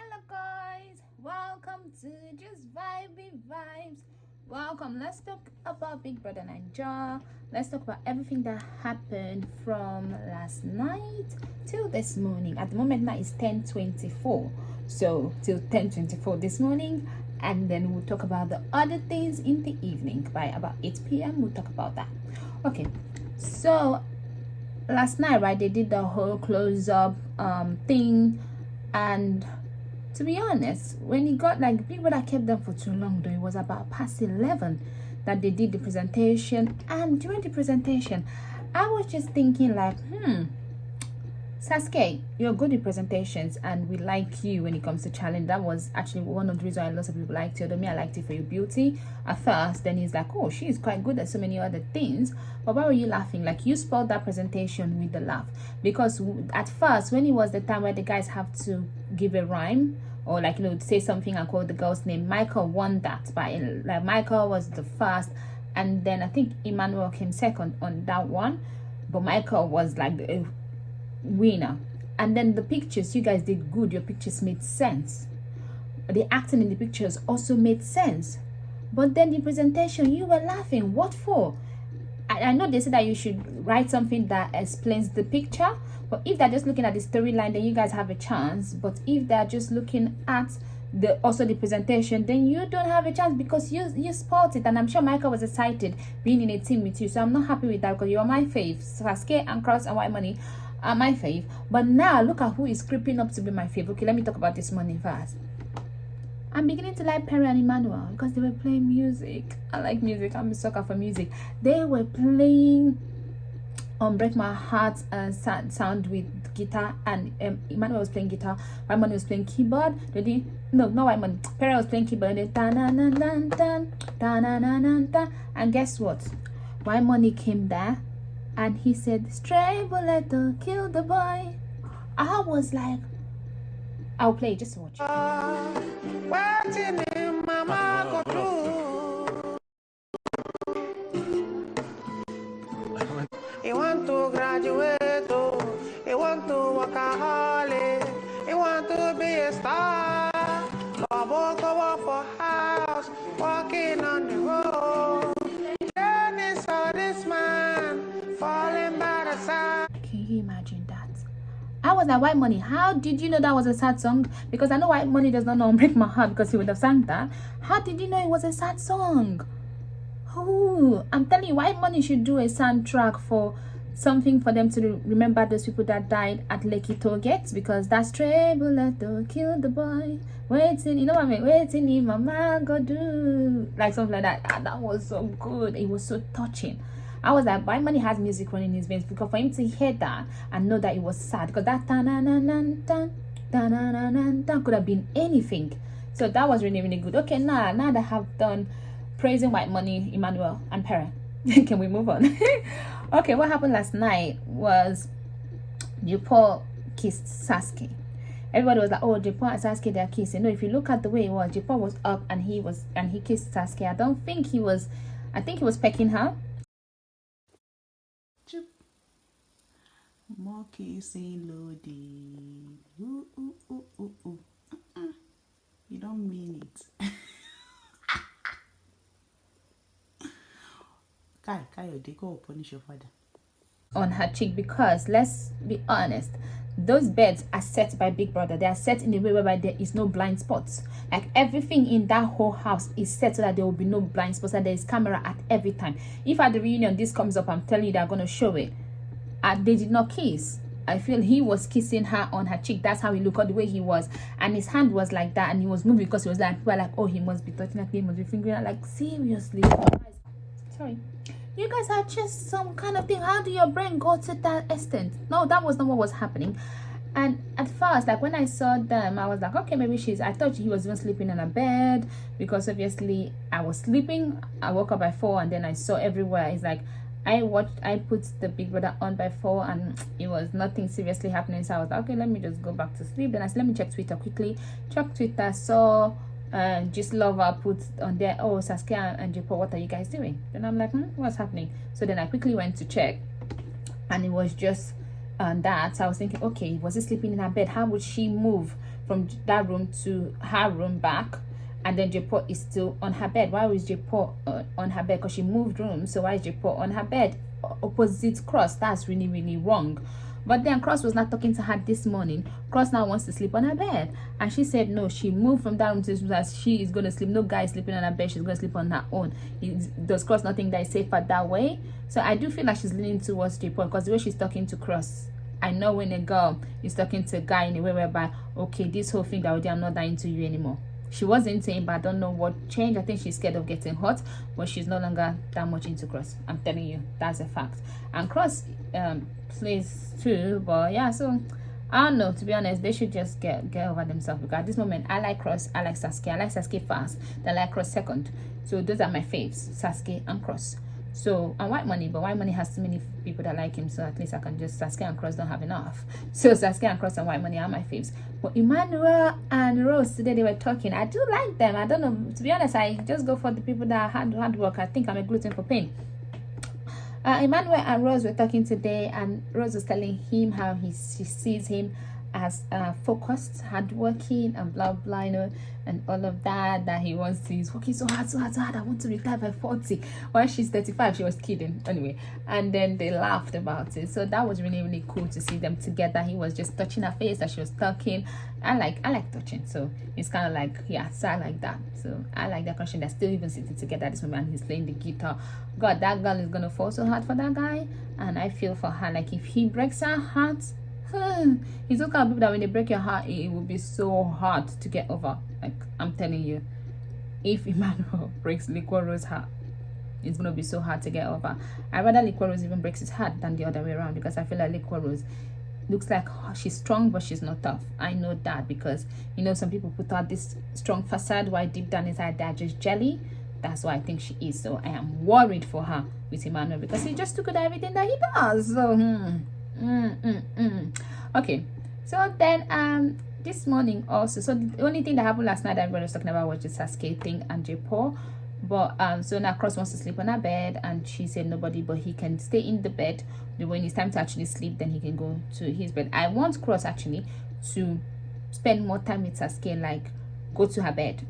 Hello guys, welcome to Just Vibey Vibes. Welcome. Let's talk about Big Brother Naija. Let's talk about everything that happened from last night till this morning. At the moment now it's 10:24, so till 10:24 this morning, and then we'll talk about the other things in the evening. By about 8 p.m. we'll talk about that. Okay, so last night, right, they did the whole close-up thing, and to be honest, when it got like Big Brother kept them for too long, though. It was about past 11 that they did the presentation, and during the presentation I was just thinking like, Sasuke, you're good in presentations and we like you when it comes to challenge. That was actually one of the reasons why lots of people liked you. Although me, I liked it for your beauty at first. Then he's like, oh, she's quite good at so many other things. But why were you laughing? Like, you spoiled that presentation with the laugh. Because at first, when it was the time where the guys have to give a rhyme, or like, you know, say something and quote the girl's name, Michael won that. By like, Michael was the first, and then I think Emmanuel came second on that one. But Michael was like the winner. And then the pictures, you guys did good. Your pictures made sense. The acting in the pictures also made sense. But then the presentation, you were laughing. What for? I know they said that you should write something that explains the picture, but if they're just looking at the storyline, then you guys have a chance. But if they're just looking at the presentation, then you don't have a chance, because you spoiled it. And I'm sure Michael was excited being in a team with you, so I'm not happy with that, because you're my fave. SASKAY and Cross and White Money are my fave. But now look at who is creeping up to be my fave. Okay, let me talk about this morning first. I'm beginning to like Pere and Emmanuel because they were playing music. I like music. I'm a sucker for music. They were playing Break My Heart sound with guitar, and Emmanuel was playing guitar. White Money was playing keyboard. No, not White Money. Pere was playing keyboard. And and guess what? White Money came there and he said, "Stray bullet to kill the boy." I was like, I'll play, just watch. What in mama go do? He want to graduate, he want to work hard, he want to be a star. Go work for house, walking on the road. Journey saw this man falling by the side. Can you imagine that? I was like, White Money, how did you know that was a sad song? Because I know White Money does not know Break My Heart, because he would have sang that. How did you know it was a sad song? Oh, I'm telling you, White Money should do a soundtrack for something for them to remember those people that died at Lekki Tollgate, because that stray bullet to kill the boy. Waiting, you know what I mean? Waiting in mama go do. Like something like that. And that was so good. It was so touching. I was like, White Money has music running in his veins, because for him to hear that and know that it was sad, because that could have been anything. So that was really, really good. Okay, now that I have done praising White Money, Emmanuel, and Pere, can we move on? Okay, what happened last night was Jaypaul kissed Sasuke. Everybody was like, oh, Jaypaul and Sasuke, they're kissing. No, if you look at the way it was, Jaypaul was up and he kissed Sasuke. I think he was pecking her. More kissing loading. Ooh, ooh, ooh, ooh, ooh. You don't mean it. Kayode, go punish your father. On her cheek, because let's be honest, those beds are set by Big Brother. They are set in a way whereby there is no blind spots. Like, everything in that whole house is set so that there will be no blind spots, and there is camera at every time. If at the reunion this comes up, I'm telling you, they're going to show it. They did not kiss. I feel he was kissing her on her cheek. That's how he looked, the way he was, and his hand was like that, and he was moving because he was like, people are like, oh, he must be touching her, he must be fingering her. Like, seriously, sorry, you guys are just some kind of thing. How do your brain go to that extent? No, that was not what was happening. And at first, like, when I saw them, I was like, okay, maybe I thought he was even sleeping in a bed, because obviously I was sleeping. I woke up by 4, and then I saw everywhere. It's like, I put the Big Brother on by 4, and it was nothing seriously happening. So I was like, okay, let me just go back to sleep. Then I said, let me check Twitter quickly. Check Twitter, saw Just Lover put on there, oh, Saskia and Jaypaul, what are you guys doing? Then I'm like, what's happening? So then I quickly went to check, and it was just that. So I was thinking, okay, was he sleeping in her bed? How would she move from that room to her room back, and then Jaypaul is still on her bed. Why was Jaypaul on her bed? Because she moved rooms. So why is Jaypaul on her bed? Opposite Cross. That's really, really wrong. But then Cross was not talking to her this morning. Cross now wants to sleep on her bed, and she said no. She moved from that room to this room as she is going to sleep. No guy is sleeping on her bed. She's going to sleep on her own. Does Cross not think that is safer that way? So I do feel like she's leaning towards Jaypaul, because the way she's talking to Cross, I know when a girl is talking to a guy in a way whereby, okay, this whole thing that we did, I'm not that into you anymore. She was into him, but I don't know what changed. I think she's scared of getting hot, but she's no longer that much into Cross. I'm telling you, that's a fact. And Cross plays too, but yeah, so I don't know, to be honest, they should just get over themselves, because at this moment I like Cross, I like SASKAY. I like SASKAY first, then I like Cross second. So those are my faves, SASKAY and Cross. So, and White Money, but White Money has too many people that like him, so at least I can just, SASKAY and Cross don't have enough. So SASKAY and Cross and White Money are my faves. But Emmanuel and Rose today, they were talking. I do like them. I don't know, to be honest, I just go for the people that hard work. I think I'm a gluten for pain. Emmanuel and Rose were talking today, and Rose was telling him how she sees him as focused, hardworking, and blah blah, you know, and all of that. That he wants to, he's working so hard, so hard, so hard. I want to retire by 40. While she's 35, she was kidding anyway. And then they laughed about it. So that was really, really cool to see them together. He was just touching her face as she was talking. I like touching, so it's kind of like, yeah, so I like that. So I like that connection. They're still even sitting together at this moment, and he's playing the guitar. God, that girl is gonna fall so hard for that guy, and I feel for her. Like, if he breaks her heart, he's those kind of people that when they break your heart, it will be so hard to get over. Like, I'm telling you, if Emmanuel breaks Liquor Rose's heart, it's gonna be so hard to get over. I'd rather Liquor Rose even breaks his heart than the other way around, because I feel like Liquor Rose looks like she's strong, but she's not tough. I know that, because you know, some people put out this strong facade while deep down inside they're just jelly. That's what I think she is. So I am worried for her with Emmanuel, because he just took at everything that he does. So okay, so then this morning also, so the only thing that happened last night that everybody was talking about was the SASKAY thing and Jaypaul. But so now Cross wants to sleep on her bed, and she said nobody but he can stay in the bed. When it's time to actually sleep, then he can go to his bed. I want Cross actually to spend more time with SASKAY, like go to her bed,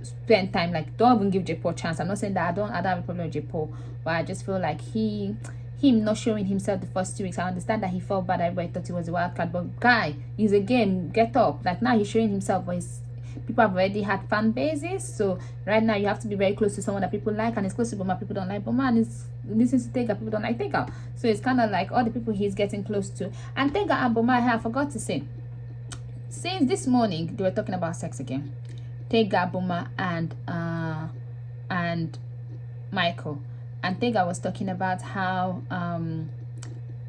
spend time, like don't even give Jaypaul a chance. I'm not saying that I don't have a problem with Jaypaul, but I just feel like him not showing himself the first 2 weeks. I understand that he felt bad, everybody thought he was a wild card, but guy, he's a game, get up. Like, now he's showing himself, but people have already had fan bases, so right now you have to be very close to someone that people like, and it's close to Boma, people don't like Boma, and it's listens to Tega, people don't like Tega. So it's kind of like all the people he's getting close to. And Tega and Boma, I forgot to say, since this morning they were talking about sex again, Tega, Boma, and Michael. And Tega was talking about how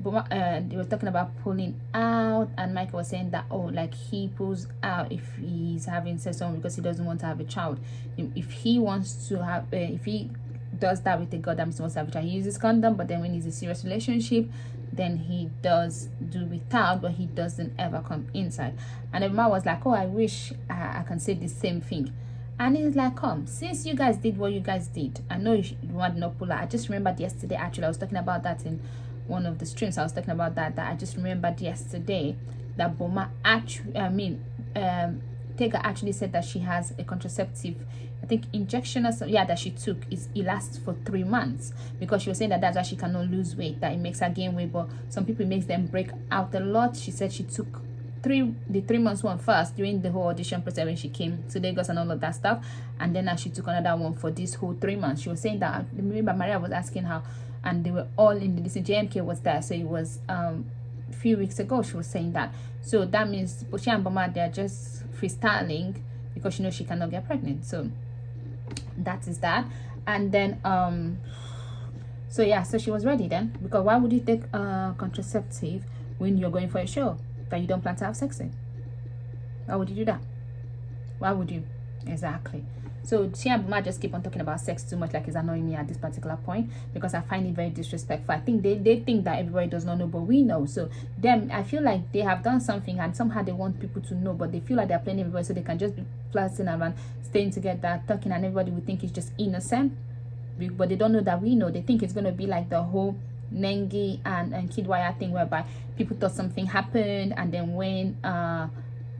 they were talking about pulling out, and Michael was saying that, oh, like, he pulls out if he's having sex with someone because he doesn't want to have a child. If he wants to have if he does that with a girl that wants to have a child, he uses condom, but then when he's in a serious relationship, then he does do without, but he doesn't ever come inside. And the man was like, oh, I wish I can say the same thing. And he's like, come, since you guys did what you guys did, I know you want not pull out. I just remembered yesterday, actually, I was talking about that in one of the streams. I was talking about that I just remembered yesterday that Boma actually, Tega actually said that she has a contraceptive, I think, injection or something, yeah, that she took. It lasts for 3 months, because she was saying that that's why she cannot lose weight, that it makes her gain weight, but some people, it makes them break out a lot. She said she took the 3 months one first during the whole audition process when she came to Lagos and all of that stuff, and then she took another one for this whole 3 months. She was saying that, remember Maria was asking how, and they were all in the JMK was there, so it was a few weeks ago she was saying that. So that means she and Boma, they're just freestyling, because she knows she cannot get pregnant. So that is that. And then so yeah, so she was ready then, because why would you take contraceptive when you're going for a show that you don't plan to have sex in? Why would you do that? Why would you? Exactly. So she and Boma just keep on talking about sex too much, like it's annoying me at this particular point, because I find it very disrespectful. I think they think that everybody does not know, but we know. So them, I feel like they have done something, and somehow they want people to know, but they feel like they're playing everybody, so they can just be flirting around, staying together, talking, and everybody would think it's just innocent. But they don't know that we know. They think it's going to be like the whole Nengi and Kid Wire thing, whereby people thought something happened, and then when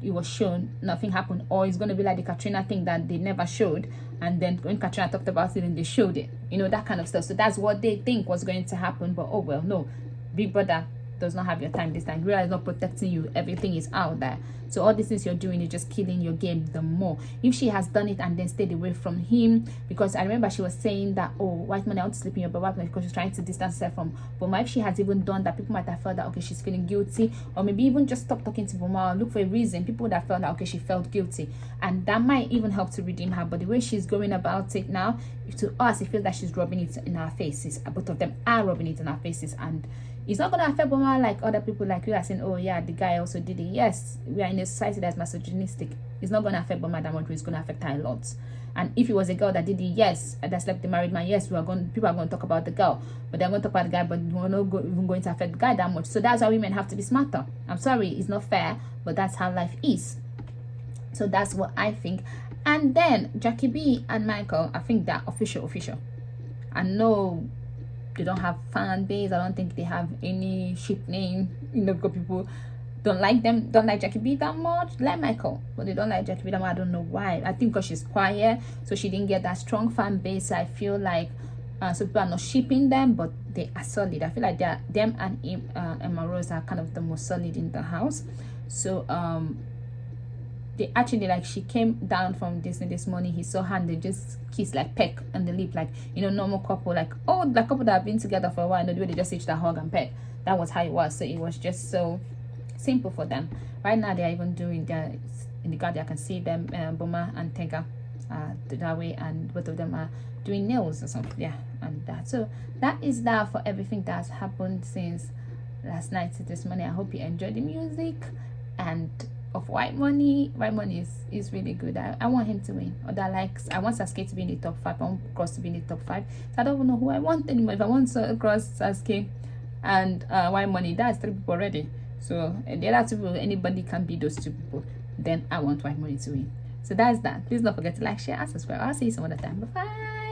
it was shown, nothing happened, or it's going to be like the Katrina thing that they never showed, and then when Katrina talked about it and they showed it, you know, that kind of stuff. So that's what they think was going to happen, but oh well, no, Big Brother does not have your time this time. Real is not protecting you, everything is out there. So all these things you're doing is just killing your game the more. If she has done it and then stayed away from him, because I remember she was saying that, oh, white money, I want to sleep in your bed, because she's trying to distance herself from Boma. If she has even done that, people might have felt that, okay, she's feeling guilty, or maybe even just stop talking to Boma or look for a reason. People would have felt that, okay, she felt guilty, and that might even help to redeem her. But the way she's going about it now, to us, it feels that she's rubbing it in our faces. Both of them are rubbing it in our faces, and it's not going to affect Boma like other people, like we are saying, oh yeah, the guy also did it. Yes, we are in a society that's misogynistic. It's not going to affect Boma that much, but it's going to affect her a lot. And if it was a girl that did it, yes, that slept the married man, yes, people are going to talk about the girl, but they're going to talk about the guy, but we're not even going to affect the guy that much. So that's why women have to be smarter. I'm sorry, it's not fair, but that's how life is. So that's what I think. And then Jackie B and Michael, I think they're official. I know they don't have fan base. I don't think they have any ship name, you know, because people don't like them, don't like Jackie B that much, like Michael, but they don't like Jackie B that much. I don't know why. I think because she's quiet, so she didn't get that strong fan base. I feel like so people are not shipping them, but they are solid. I feel like them and Emma Rose are kind of the most solid in the house. So they actually, like, she came down from Disney this morning, he saw her and they just kissed, like peck on the lip, like, you know, normal couple, like, oh, the couple that have been together for a while, and the way they just each that hug and peck. That was how it was. So it was just so simple for them. Right now they are even doing their, in the garden I can see them, Boma and Tega that way, and both of them are doing nails or something. Yeah, and that. So that is that for everything that's happened since last night to this morning. I hope you enjoyed the music and of White Money. White Money is really good. I want him to win. Or that, like, I want SASKAY to be in the top 5. I want Cross to be in the top 5. So I don't even know who I want anymore. If I want Cross, SASKAY, and White Money, that's 3 people already. So the other 2 people, anybody can be those 2 people. Then I want White Money to win. So that's that. Please don't forget to like, share, and subscribe. I'll see you some other time. Bye bye.